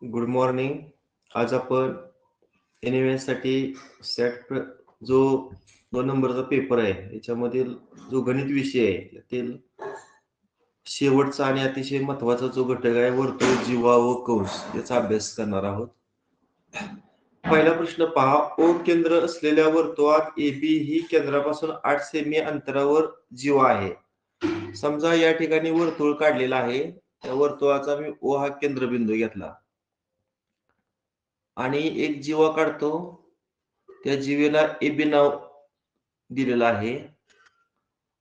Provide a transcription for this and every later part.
Good morning. आज आपण NMS साठी सेट जो 2 नंबरचा पेपर आहे याच्यामधील जो गणित विषय आहे त्यातील शेवटचा आणि अतिशय महत्वाचा जो घटक आहे वर्तुळ, जीवा व कंस याचा अभ्यास करणार आहोत. पहिला प्रश्न पहा. ओ केंद्र असलेल्या वर्तुळात AB ही केंद्रापासून 8 सेमी अंतरावर जीवा आहे. समजा या ठिकाणी वर्तुळ काढलेला आहे. त्या वर्तुळाचा मी O हा केंद्रबिंदू घेतला आणि एक जीवा काढतो. त्या जीवेला AB नाव दिलेलं आहे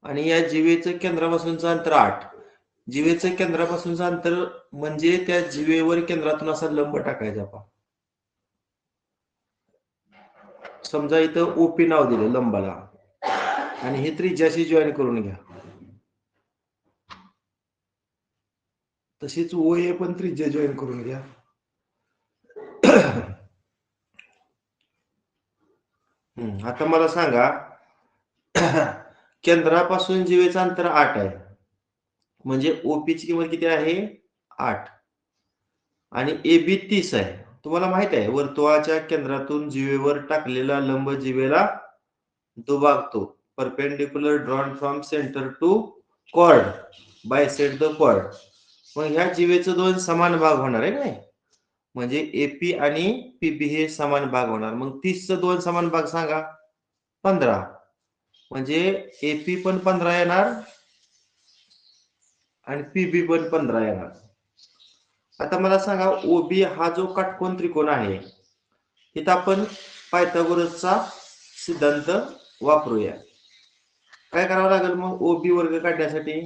आणि या जीवेचं केंद्रापासूनचं अंतर 8. जीवेचं केंद्रापासूनचं अंतर म्हणजे त्या जीवेवर केंद्रातून असा लंब टाकायचा पहा. समजा इथं OP नाव दिलं लंबाला आणि हे त्रिज्याशी जॉईन करून घ्या. तशीच OA पण त्रिज्या जॉईन करून घ्या. आता मला सांगा केंद्रापासून जीवेचं अंतर 8 आहे म्हणजे OP ची किंमत किती आहे 8 आणि AB 30 आहे. तुम्हाला माहित आहे वर्तुळाच्या केंद्रातून जीवेवर टाकलेला लंब जीवेला दुभागतो. Perpendicular drawn from centre to chord bisect the chord. मग ह्या जीवेचे दोन समान भाग होणार आहे नाही म्हणजे AP आणि PB हे समान भाग होणार. मग 30 चे दोन समान भाग सांगा 15 म्हणजे AP पण 15 येणार आणि PB पण 15 येणार. आता मला सांगा OB हा जो काटकोन त्रिकोण आहे इथं आपण पायथागोरसचा सिद्धांत वापरूया. काय करावं लागेल मग OB वर्ग काढण्यासाठी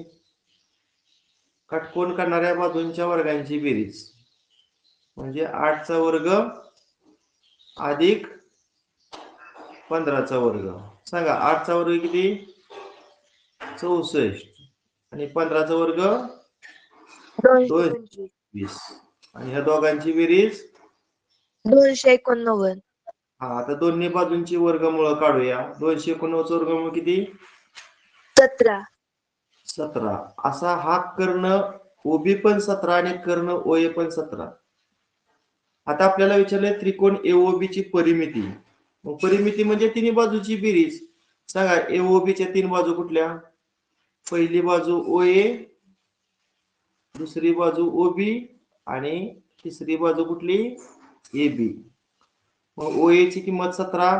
काटकोन करणाऱ्या बाजूंच्या वर्गांची बेरीज म्हणजे 8 चा वर्ग अधिक 15 चा वर्ग. सांगा 8 चा वर्ग किती 64 आणि 15 चा वर्ग 220 आणि ह्या दोघांची बेरीज 289. आता दोन्ही बाजूंची वर्गमूळ काढूया. 289 चा वर्गमूळ किती 17. असा हा कर्ण OB पण 17 आणि कर्ण OA पण 17. आता आपल्याला विचारलंय त्रिकोण AOB ची परिमिती. मग परिमिती म्हणजे तिन्ही बाजूची बेरीज. सांगा AOB च्या तीन बाजू कुठल्या पहिली बाजू OA दुसरी बाजू OB आणि तिसरी बाजू कुठली AB. मग OA ची किंमत 17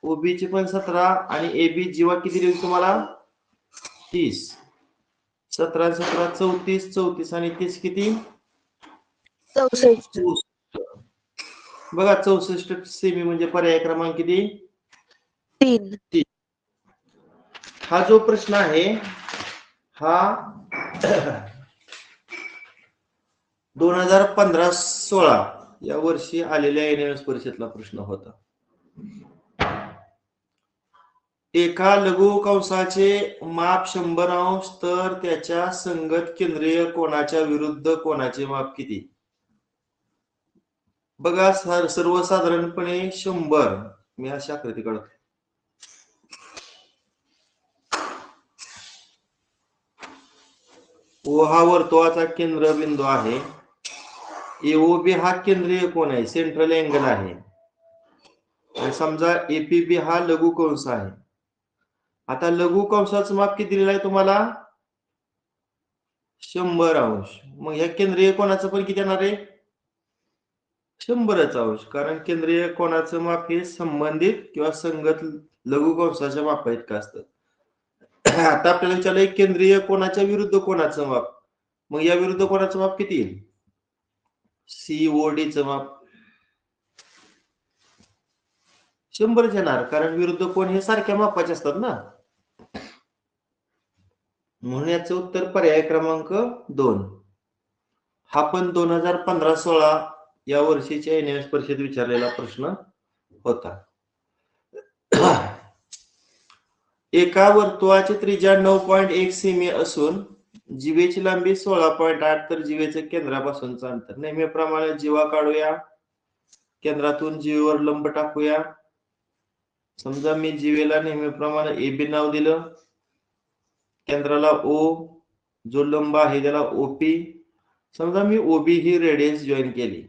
OB ची पण 17 आणि AB जीवा किती दिली तुम्हाला 30. 17 17 34 34 आणि 30 किती 64. बघा 64 सेमी म्हणजे पर्याय क्रमांक किती 3. हा जो प्रश्न आहे हा 2015-16 या वर्षी आलेल्या NMS परीक्षेतला प्रश्न होता. एका लघु कंसाचे माप 100 अंश तर त्याच्या संगत केंद्रीय कोनाच्या विरुद्ध कोनाचे माप किती. बघा सर्वसाधारणपणे 100 मी अशी आकृती काढतो. O हा वर्तुळाचा केंद्रबिंदू आहे. AOB हा केंद्रीय कोन आहे सेंट्रल अँगल आहे आणि समजा APB हा लघु कंस आहे. आता लघु कंसाचं माप किती दिलेलं आहे तुम्हाला 100 अंश. मग या केंद्रीय कोनाचं पण किती येणार आहे 100च अंश कारण केंद्रीय कोनाचं माप हे संबंधित किंवा संगत लघु कंसाच्या मापा इतकं असतं. आता आपल्याला विचारलंय केंद्रीय कोनाच्या विरुद्ध कोनाचं माप. मग या विरुद्ध कोनाचं माप किती येईल COD चं माप 100च येणार कारण विरुद्ध कोन हे सारख्या मापाचे असतात ना. म्हणून याचं उत्तर पर्याय क्रमांक 2. हा पण 2015-16 या वर्षीच्या NMS परीक्षेत विचारलेला प्रश्न होता. एका वर्तुळाची त्रिज्या 9.1 सेमी असून जीवेची लांबी 16.8 तर जीवेचे केंद्रापासूनचं अंतर नेहमीप्रमाणे जीवा काढूया. केंद्रातून जीवेवर लंब टाकूया. समजा मी जीवेला नेहमीप्रमाणे AB नाव दिलं केंद्राला O जो लंब आहे त्याला OP. समजा मी OB ही रेडियस जॉईन केली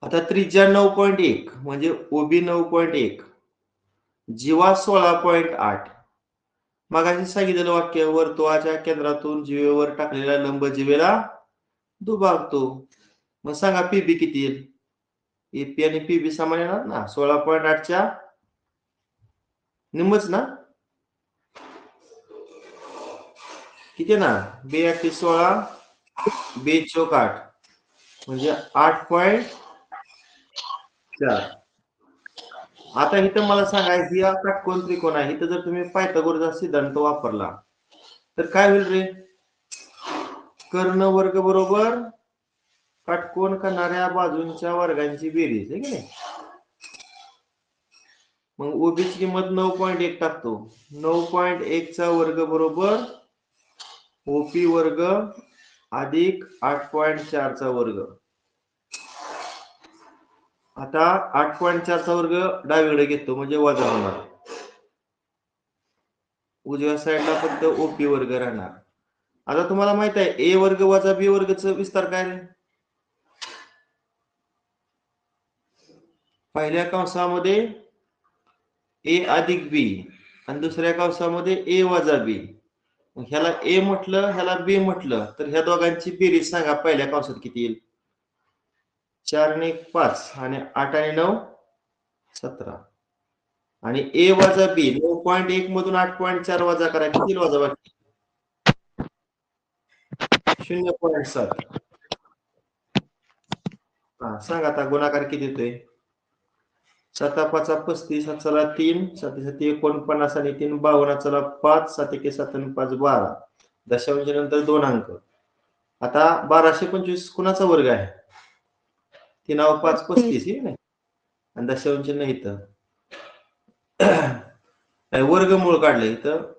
आता त्रिज्या 9.1 म्हणजे ओबी 9.1, जीवा 16.8. मगाशी सांगितलेलं वाक्य वर्तुळाच्या केंद्रातून जीवेवर टाकलेला लंब जीवेला दुभागतो. मग सांगा पीबी किती येईल? एपी आणि पीबी समान येणार ना, 16.8च्या निम्मच ना. किती ना, बे 8 16, बे 4 8 म्हणजे 8.4. आता इथं मला सांगा, ही काटकोन त्रिकोण आहे. इथं जर तुम्ही पायथागोरसचा सिद्धांत वापरला तर काय होईल रे? कर्ण वर्ग बरोबर काटकोन करणाऱ्या बाजूंच्या वर्गांची बेरीज आहे की नाही. मग ओबीची किंमत 9.1 टाकतो. 9.1 चा वर्ग बरोबर ओपी वर्ग अधिक 8.4 चा वर्ग. आता 8.4 चा वर्ग डावीकडे घेतो म्हणजे वजा होणार. उजव्या साईडला फक्त ओपी वर्ग राहणार. आता तुम्हाला माहित आहे ए वर्ग वजा बी वर्गचा विस्तार काय रे? पहिल्या कंसामध्ये ए अधिक बी आणि दुसऱ्या कंसामध्ये ए वजा बी. ह्याला ए म्हटलं, ह्याला बी म्हटलं, तर ह्या दोघांची बेरीज सांगा पहिल्या कंसात किती येईल? 4 आणि 1 5 आणि 8 आणि 9 17. आणि ए वजा बी 9.1 मधून 8.4 वजा करा, किती वजा बाकी? 0.7. हा सांगा आता गुणाकार किती येतोय? 7 5 35, 7 चला 3, 7 7 49 आणि 3 52, चला 5 7 1 7 आणि 5 12. दशांश नंतर 2 अंक. आता 1225 कुणाचा वर्ग आहे? 3 5 35 हे नाही आणि दशांश नाही इथं. वर्गमूळ काढलं इथं.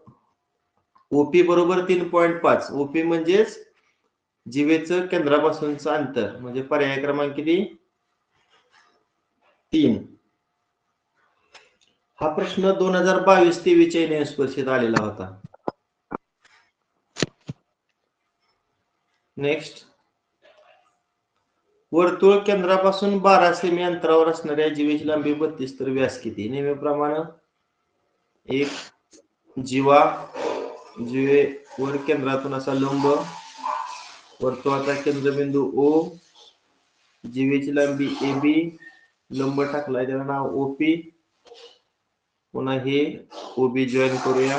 ओपी बरोबर 3.5. ओपी म्हणजेच जीवेचं केंद्रापासूनचं अंतर, म्हणजे पर्याय क्रमांक किती? 3. हा प्रश्न 2022-23 च्या युनियन स्पर्धेत आलेला होता. नेक्स्ट, वर्तुळ केंद्रापासून 12 सेमी अंतरावर असणाऱ्या जीवेची लांबी 32 तर व्यास किती? नेहमीप्रमाणे एक जीवा, जीवेवर केंद्रातून असा लंब, वर्तुळाचा केंद्रबिंदू ओ, जीवेची लांबी AB, लंब टाकलाय त्याला नाव ओपी. पुन्हा हे ओबी जॉईन करूया.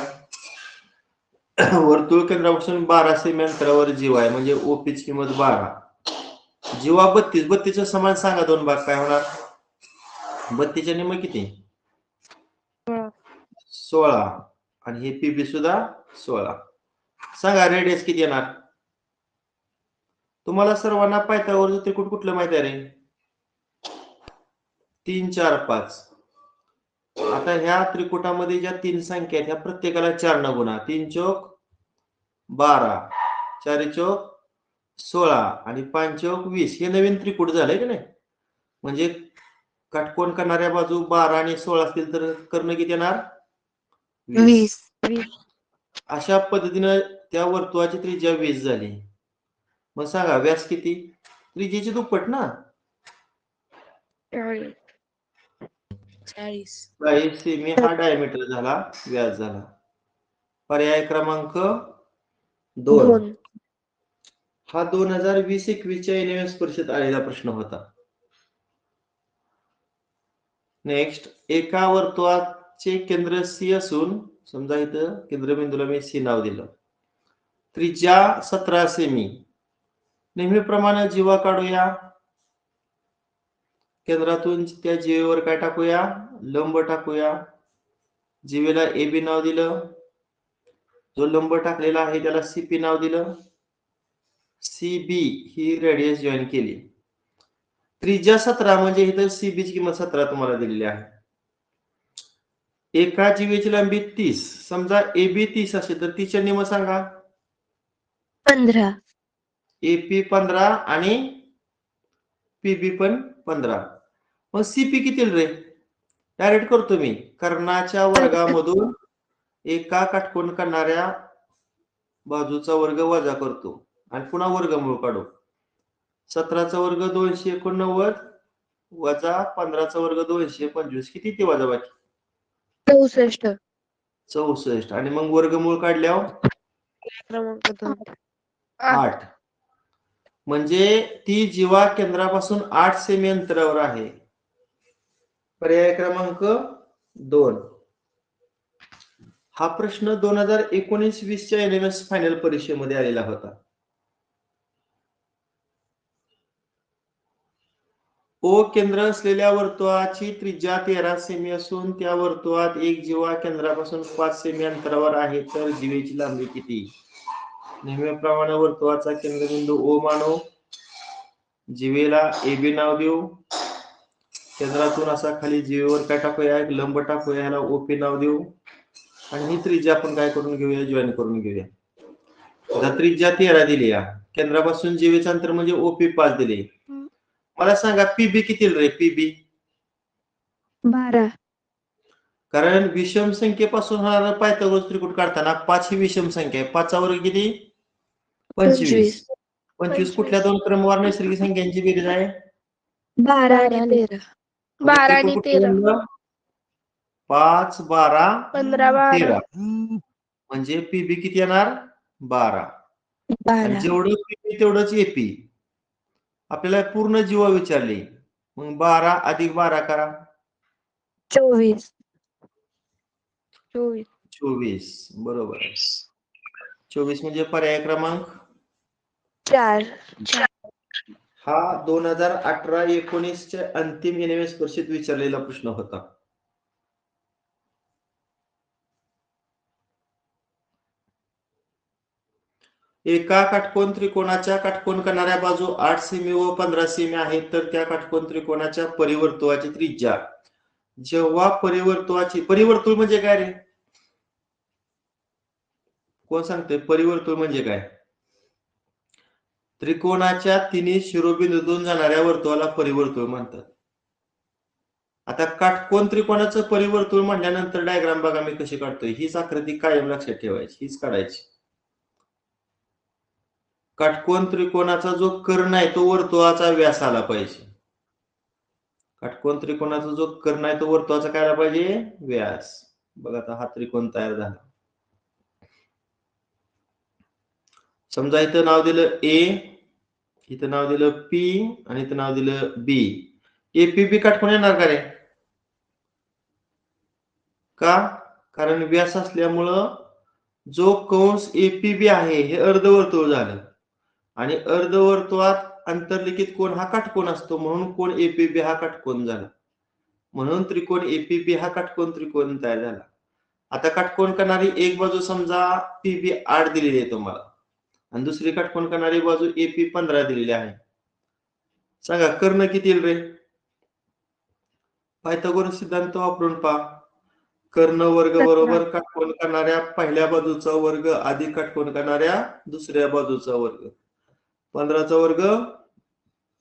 वर्तुळ केंद्रापासून 12 सेमी अंतरावर जीव आहे म्हणजे ओपीची किंमत 12. जीवा 32. 32 समान सांगा दोन भाग काय होणार? 32 निम्म किती? 16. आणि हे पीबी सुद्धा 16. सांगा रेडियस किती येणार? तुम्हाला सर्वांना पायथागोरसचं त्रिकोण कुठलं माहिती आहे रे? 3 4 5. आता ह्या त्रिकुटामध्ये ज्या तीन संख्या आहेत ह्या प्रत्येकाला 4 न गुणा. 3 चौक 12, 4 चौक 16 आणि 5 चौक 20. हे नवीन त्रिकूट झालंय की नाही. म्हणजे काटकोन करणाऱ्या बाजू 12 आणि 16 असतील तर कर्ण किती येणार? 20. अशा पद्धतीने त्या वर्तुळाची त्रिज्या 20 झाली. मग सांगा व्यास किती? त्रिज्येची दुप्पट ना. 40 सेमी हा डायमीटर झाला, व्यास झाला. पर्याय क्रमांक 2. हा 2020-21 च्या युनियन स्पर्धेत आलेला प्रश्न होता. नेक्स्ट, एका वर्तुळाचे केंद्र सी असून, समजा इथं केंद्रबिंदूला मी सी नाव दिलं, त्रिज्या 17 सेमी. नेहमीप्रमाणे जीवा काढूया. केंद्रातून त्या जीवेवर काय टाकूया? लंब टाकूया. जीवेला एबी नाव दिलं. जो लंब टाकलेला आहे त्याला सीपी नाव दिलं. सीबी ही रेडियस जॉईन केली. त्रिज्या 17 म्हणजे इथं सीबी ची किंमत 17 तुम्हाला दिलेली आहे. एका जीवेची लांबी 30. समजा एबी 30 असेल तर 30 निम सांगा. 15. एपी 15 आणि पीबी पण 15. मग सीपी किती रे? डायरेक्ट करतो मी. कर्णाच्या वर्गामधून एका काटकोन करणाऱ्या बाजूचा वर्ग वजा करतो आणि पुन्हा वर्गमूळ काढू. 17 चा वर्ग 289 वजा 15चा वर्ग 225 किती ते वजा बाकी 64. 64 आणि मग वर्गमूळ काढल्यावर क्रमांक 2. 8 म्हणजे ती जीवा केंद्रापासून 8 सेमी अंतरावर आहे. पर्याय क्रमांक 2. हा प्रश्न 2019-20 च्या NMS फायनल परीक्षेमध्ये आलेला होता. ओ केंद्र असलेल्या वर्तुळाची त्रिज्या 13 सेमी असून त्या वर्तुळात एक जीवा केंद्रापासून 5 सेमी अंतरावर आहे, तर जीवेची लांबी किती? नेहमीप्रमाणे वर्तुळाचा केंद्रबिंदू ओ मानू, जीवेला AB नाव देऊ, केंद्रातून असा खाली जीवेवर काय टाकूया, एक लंब टाकूया, ह्याला OP नाव देऊ आणि ही त्रिज्या आपण काय करून घेऊया, जॉईन करून घेऊया. आता त्रिज्या 13 दिली या केंद्रापासून जीवेचं अंतर म्हणजे OP 5 दिले. मला सांगा PB किती रे? PB 12. कारण विषम संख्येपासून होणारा पायथागोरस त्रिकोण काढताना 5 ही विषम संख्या आहे. 5चा वर्ग किती? 25. 25 कुठल्या दोन क्रमवार नैसर्गिक संख्यांची बेरीज आहे? 12 आणि 13. 12 आणि 13. 5, 12, 15, 12. 13 म्हणजे पीबी किती येणार? 12. आणि 12. जेवढं पीबी तेवढंच एपी. आपल्याला पूर्ण जीवा विचारली, मग 12 अधिक 12 करा 24. 24. बरोबर आहे. 24 म्हणजे पर्याय क्रमांक 4. हा 2018-19 च्या अंतिम NMS परीक्षेत विचारलेला प्रश्न होता. एका काटकोन त्रिकोणाच्या काटकोन करणाऱ्या बाजू 8 सेमी व 15 सेमी आहेत, तर त्या काटकोन त्रिकोणाच्या परिवर्तुळाची त्रिज्या जेव्हा परिवर्तुळ म्हणजे काय रे? कोण सांगतोय परिवर्तुळ म्हणजे काय? त्रिकोणाच्या तिन्ही शिरोबिंदूतून जाणाऱ्या वर्तुळाला परिवर्तुळ म्हणतात. आता काटकोन त्रिकोणाचं परिवर्तुळ म्हणल्यानंतर डायग्राम बघा मी कशी काढतोय. हीच आकृती कायम लक्षात ठेवायची, हीच काढायची. काटकोन त्रिकोणाचा जो कर्ण आहे तो वर्तुळाचा व्यास आला पाहिजे. काटकोन त्रिकोणाचा जो कर्ण आहे तो वर्तुळाचा काय आला पाहिजे? व्यास. बघा आता हा त्रिकोण तयार झाला. समजा इथं नाव दिलं A, इथं नाव दिलं P आणि इथं नाव दिलं B. APB काटकोन येणार का रे? का? कारण व्यास असल्यामुळं जो कंस APB आहे हे अर्धवर्तुळ झालं आणि अर्धवर्तुळात अंतर्लिखित कोन हा काटकोन असतो, म्हणून कोन APB हा काटकोन झाला. म्हणून त्रिकोण APB हा काटकोन त्रिकोण तयार झाला. आता काटकोन करणारी एक बाजू समजा PB 8 दिलेली आहे तुम्हाला आणि दुसरी काटकोन करणारी बाजू AP 15 दिलेली आहे. सांगा कर्ण किती येईल रे? पायथागोरस सिद्धांत वापरून पहा. कर्ण वर्ग बरोबर काटकोन करणाऱ्या पहिल्या बाजूचा वर्ग अधिक काटकोन करणाऱ्या दुसऱ्या बाजूचा वर्ग. 15चा वर्ग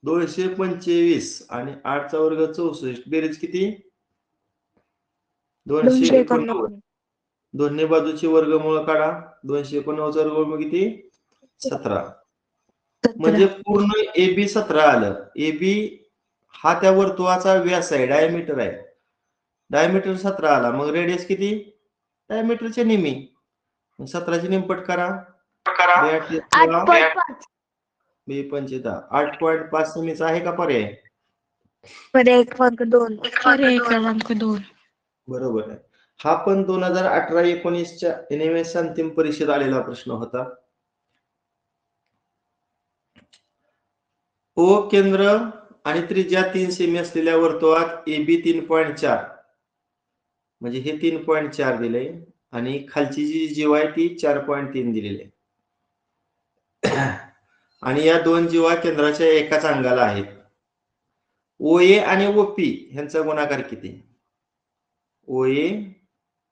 225 आणि 8चा वर्ग 64. बेरीज किती? 289. दोन्ही बाजूची वर्गमूळ काढा. 289 चा वर्गमूळ किती? 17. म्हणजे पूर्ण AB 17 आलं. AB हा त्या वर्तुळाचा व्यास आहे, डायमीटर आहे. डायमीटर 17 आला. मग रेडियस किती? डायमीटरच्या निम्मी. 17ची निमपट करा. 8.5. B25 8.5 सेमीचा आहे का पर्याय? पर्याय क्रमांक 2. पर्याय क्रमांक 2. बरोबर आहे. हा पण 2018-19 च्या NMS अंतिम परीक्षेत आलेला प्रश्न होता. O केंद्र आणि त्रिज्या 3 सेमी असलेल्या वर्तुळात AB 3.4 म्हणजे हे 3.4 दिले आणि खालची जी जीवा आहे ती 4.3 दिलेली आहे. आणि या दोन जीवा केंद्राच्या एकाच अंगाला आहेत. OA आणि OP ह्यांचा गुणाकार किती? OA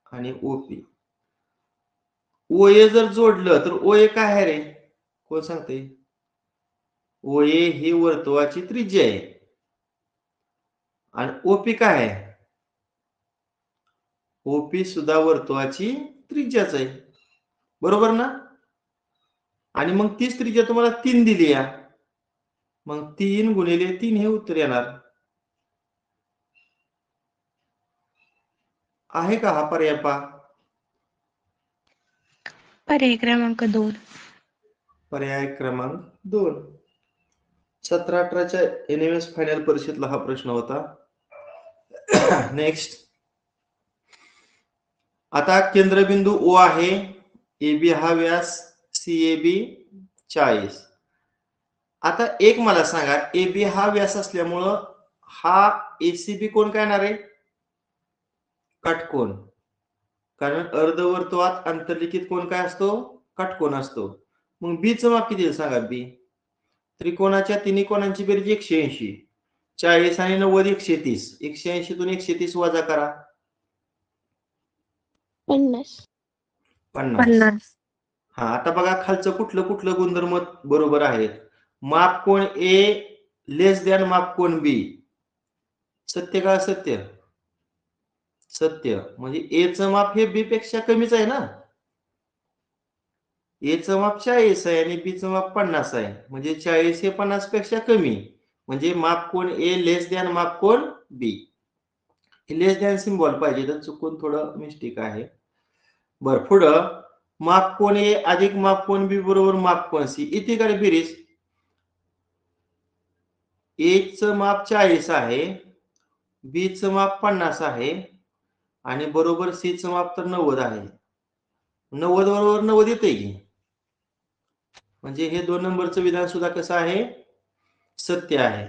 आणि OP. OA जर जोडलं तर OA काय आहे रे? कोण सांगते? OA ही वर्तुळाची त्रिज्या आहे आणि OP काय आहे? OP सुद्धा वर्तुळाची त्रिज्याच आहे. बरोबर ना? आणि मग तीच त्रिज्या तुम्हाला 3 दिली या. मग 3 गुणिले 3 हे उत्तर येणार. आहे का हा पर्याय पहा? पर्याय क्रमांक 2. पर्याय क्रमांक 2. 17-18च्या NMS फायनल परीक्षेतला हा प्रश्न होता. नेक्स्ट. आता केंद्रबिंदू O आहे, AB हा व्यास, CAB 40. आता एक मला सांगा, AB हा व्यास असल्यामुळं हा ACB कोण काय येणार आहे? काटकोन. कारण अर्धवर्तुळात अंतर्लिखित कोण काय असतो? काटकोन असतो. मग B चं माप किती आहे सांगा? B त्रिकोणाच्या तिन्ही कोणांची बेरीज 180. 40 आणि 90 130. 180 तून 130 वजा करा. 50. 50. हा आता बघा खालचं कुठलं कुठलं गुणधर्म बरोबर आहेत. माप कोण A लेस दॅन माप कोण B. सत्य का असत्य? सत्य. म्हणजे A चं माप हे B पेक्षा कमीच आहे ना. A चं माप 40 आहे आणि B चं माप 50 आहे. म्हणजे 40 हे 50 पेक्षा कमी. म्हणजे माप कोण A लेस दॅन माप कोण B. लेस दॅन सिम्बॉल पाहिजे, तर चुकून थोडं मिस्टेक आहे. बरं पुढं माप कोण A अधिक माप कोण B बरोबर माप कोण C. इथे काय बेरीज? A चं माप 40 आहे, B चं माप 50 आहे आणि बरोबर C चं माप तर 90 आहे. 90 बरोबर 90 येते की. म्हणजे हे 2 नंबरचं विधान सुद्धा कसं आहे? सत्य आहे.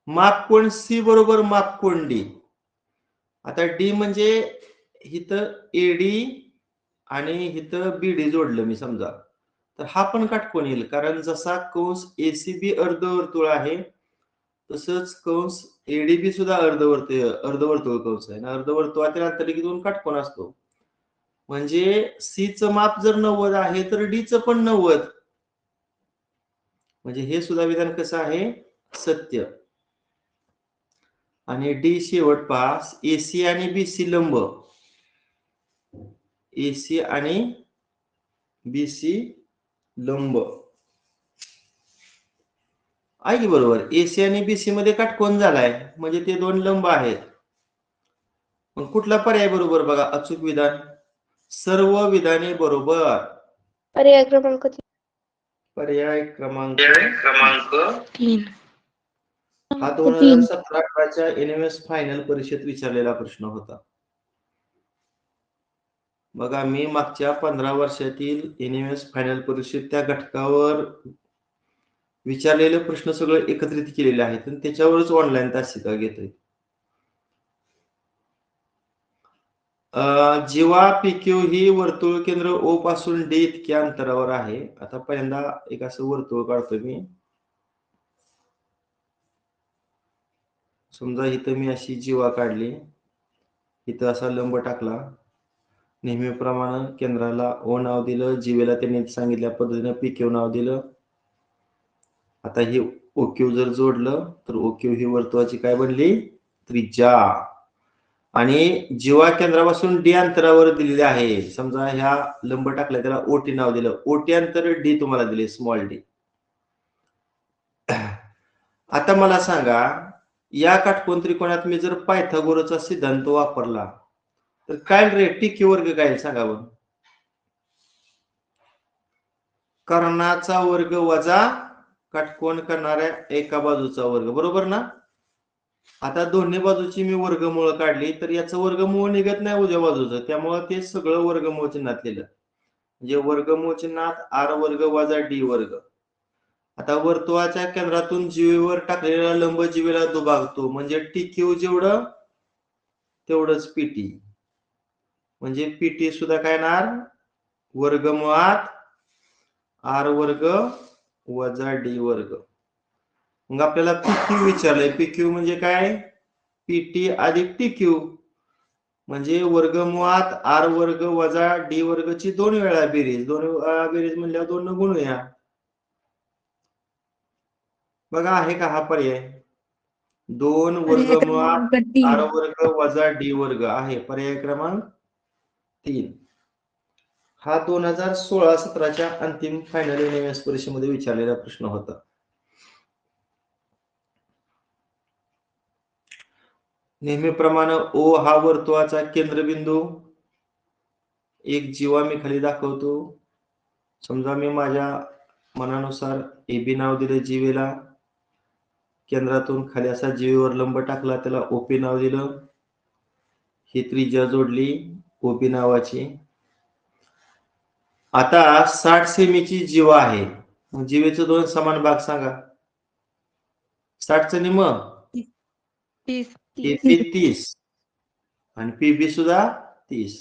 माप कोण C बरोबर माप कोण D. आता D म्हणजे इथं AD आणि इथं BD जोडलं मी समजा, तर हा पण काटकोन येईल. कारण जसा कंस ACB अर्धवर्तुळ आहे, तसंच कंस ADB सुद्धा अर्धवर्तुळ कंस आहे. अर्धवर्तुळातील अंतर्लिखित काटकोन असतो. म्हणजे C चं माप जर 90 आहे तर D चं पण 90. म्हणजे हे सुद्धा विधान कसं आहे? सत्य. आणि D शेवट पहा, AC आणि BC लंब. AC आणि BC लंब आहे की बरोबर. AC आणि BC मध्ये काटकोन झालाय, म्हणजे ते 2 लंब आहेत. मग कुठला पर्याय बरोबर बघा? अचूक विधान. सर्व विधाने बरोबर. पर्याय क्रमांक 3. पर्याय क्रमांक 3. हा 2017-18च्या NMS फायनल परीक्षेत विचारलेला प्रश्न होता. बघा मी मागच्या 15 वर्षातील NMS फायनल परीक्षेत त्या घटकावर विचारलेले प्रश्न सगळे एकत्रित केलेले आहेत आणि त्याच्यावरच ऑनलाईन तासिका घेतोय. जीवा PQ ही वर्तुळ केंद्र O पासून D इतक्या अंतरावर आहे. आता पहिल्यांदा एक असं वर्तुळ काढतो मी. समजा इथं मी अशी जीवा काढली, इथं असा लंब टाकला. नेहमीप्रमाणे केंद्राला O नाव दिलं, जीवेला त्यांनी सांगितल्या पद्धतीने PQ नाव दिलं. आता हे OQ जर जोडलं तर OQ ही वर्तुळाची काय बनली? त्रिज्या. आणि जीवा केंद्रापासून D अंतरावर दिलेले आहे. समजा ह्या लंब टाकला, त्याला OT नाव दिलं. OT अंतर D तुम्हाला दिले, स्मॉल d. आता मला सांगा, या काटकोन त्रिकोणात मी जर पायथागोरसचा सिद्धांत वापरला तर काय रे PQ वर्ग काय सांगा बरं? कर्णाचा वर्ग वजा काटकोन करणाऱ्या एका बाजूचा वर्ग, बरोबर ना? आता दोन्ही बाजूची मी वर्गमूळ काढली तर याचं वर्गमूळ निघत नाही उजव्या बाजूचं, त्यामुळे ते सगळं वर्गमूळ चिन्हात लिहिलं. म्हणजे वर्गमूळ चिन्हात R वर्ग वजा D वर्ग. आता वर्तुळाच्या केंद्रातून जीवेवर टाकलेला लंब जीवेला दुभागतो, म्हणजे TQ जेवढं तेवढंच PT. म्हणजे PT सुद्धा काय येणार? वर्गमुळात R वर्ग वजा D वर्ग. मग आपल्याला PQ विचारलंय. PQ म्हणजे काय? PT अधिक TQ. म्हणजे वर्गमुळात R वर्ग वजा D वर्गची 2 वेळा बेरीज. 2 वेळा बेरीज म्हणल्यावर 2 न गुणूया. बघा आहे का हा पर्याय? 2 वर्गमुळात R वर्ग वजा D वर्ग आहे पर्याय क्रमांक 3. हा 2016-17च्या अंतिम फायनल NMS परीक्षेमध्ये विचारलेला प्रश्न होता. नेहमीप्रमाणे ओ हा वर्तुळाचा केंद्रबिंदू. एक जीवा मी खाली दाखवतो. समजा मी माझ्या मनानुसार AB नाव दिलं जीवेला. केंद्रातून खाली असा जीवेवर लंब टाकला, त्याला OP नाव दिलं. ही त्रिज्या जोडली OP नावाची. आता 60 सेमीची जीवा आहे. मग जीवेचे दोन समान भाग सांगा. 60चं निम्म AP 30 आणि PB सुद्धा 30.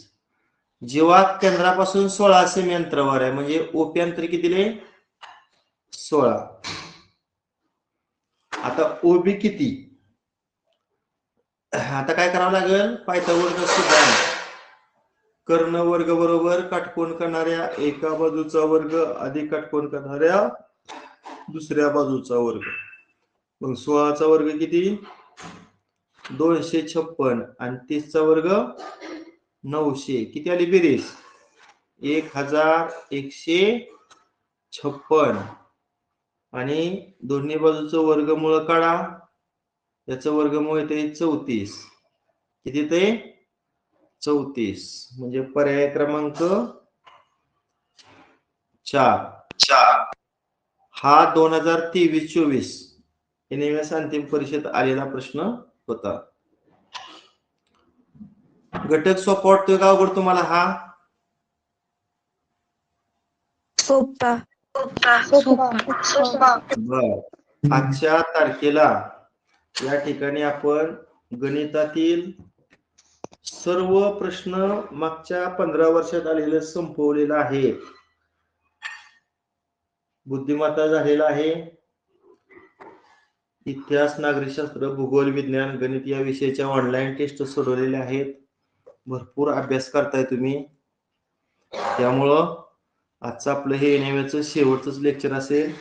जीवा केंद्रापासून 16 सेमी अंतरावर आहे, म्हणजे OP अंतर किती दिले? 16. आता OB किती? आता काय करावं लागेल? पायथागोरसचा सिद्धांत. कर्ण वर्ग बरोबर काटकोन करणाऱ्या एका बाजूचा वर्ग अधिक काटकोन करणाऱ्या दुसऱ्या बाजूचा वर्ग. मग 16चा वर्ग किती? 256 आणि 30चा वर्ग 900. किती आली बेरीज? 1156. आणि दोन्ही बाजूचं वर्गमूळ काढा. याचं वर्गमूळ येते 34. किती ते? 34. म्हणजे पर्याय क्रमांक 4 हा 2023-24 NMS अंतिम परीक्षेत आलेला प्रश्न होता. घटक सोपा वाटतोय का अवघड तुम्हाला हा? सोपा. बर. आजच्या तारखेला या ठिकाणी आपण गणितातील सर्व प्रश्न मागच्या 15 वर्षात आलेले संपवलेला आहे. बुद्धिमत्ता झालेला आहे. इतिहास, नागरिकशास्त्र, भूगोल, विज्ञान, गणित या विषयाच्या ऑनलाईन टेस्ट सोडवलेल्या आहेत. भरपूर अभ्यास करताय तुम्ही. त्यामुळं आजचं आपलं हे NMS शेवटचंच लेक्चर असेल.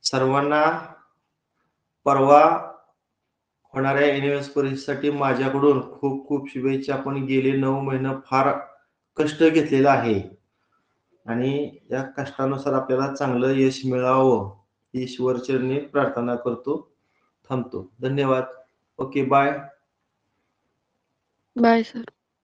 सर्वांना परवा होणाऱ्या NMS परीक्षेसाठी माझ्याकडून खूप खूप शुभेच्छा. आपण गेले 9 महिने फार कष्ट घेतलेलं आहे आणि या कष्टानुसार आपल्याला चांगलं यश मिळावं ईश्वरचरणी प्रार्थना करतो. थांबतो. धन्यवाद. Okay, bye. Bye sir.